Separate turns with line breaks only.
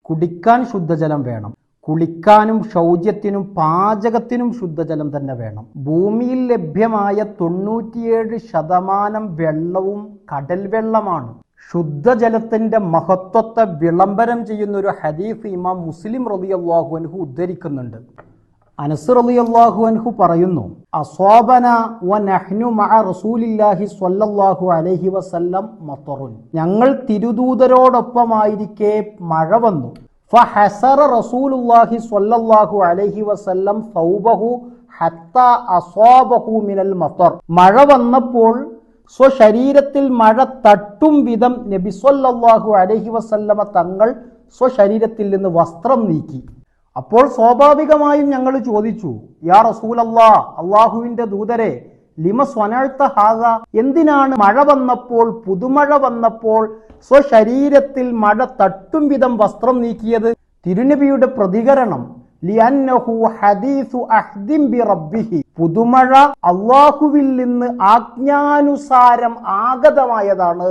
കുടിക്കാൻ ശുദ്ധജലം വേണം. കുളിക്കാനും ശൗചത്തിനും പാചകത്തിനും ശുദ്ധജലം തന്നെ വേണം. ഭൂമിയിൽ ലഭ്യമായ 97% വെള്ളവും കടൽ വെള്ളമാണ്. ശുദ്ധജലത്തിന്റെ മഹത്വത്തെ വിളംബരം ചെയ്യുന്ന ഒരു ഹദീസ് ഇമാം മുസ്ലിം റളിയല്ലാഹു അൻഹു ഉദ്ധരിക്കുന്നുണ്ട്. അനസ് റളിയല്ലാഹു അൻഹു പറയുന്നു, അസ്വാബന വനഹ്നു മഅ റസൂലില്ലാഹി സ്വല്ലല്ലാഹു അലൈഹി വസല്ലം മത്തറുൻ. ഞങ്ങൾ തിരുദൂതരോടൊപ്പമായിരിക്കെ മഴ വന്നു. ഫഹസറ റസൂലുള്ളാഹി സ്വല്ലല്ലാഹു അലൈഹി വസല്ലം സൗബഹു ഹത്താ അസ്വാബഹു മിനൽ മത്തർ. മഴ വന്നപ്പോൾ സ്വശരീരത്തിൽ മഴ തട്ടും വിധം നബി സ്വല്ലല്ലാഹു അലൈഹി വസല്ലമ തങ്ങൾ സ്വശരീരത്തിൽ നിന്ന് വസ്ത്രം നീക്കി. അപ്പോൾ സ്വാഭാവികമായും ഞങ്ങൾ ചോദിച്ചു, യാ റസൂലല്ലാഹ്, അള്ളാഹുവിന്റെ ദൂതരെ, ലിമ സ്വനഅ്ത ഹാദ, എന്തിനാണ് മഴ വന്നപ്പോൾ, പുതുമഴ വന്നപ്പോൾ സ്വശരീരത്തിൽ മഴ തട്ടും വിധം വസ്ത്രം നീക്കിയത്? തിരുനബിയുടെ പ്രതികരണം, ലിഅന്നഹു ഹദീസു അഹ്ദിൻ ബി റബ്ബിഹി, പുതുമഴ അള്ളാഹുവിൽ നിന്ന് ആജ്ഞാനുസാരം ആഗതമായതാണ്.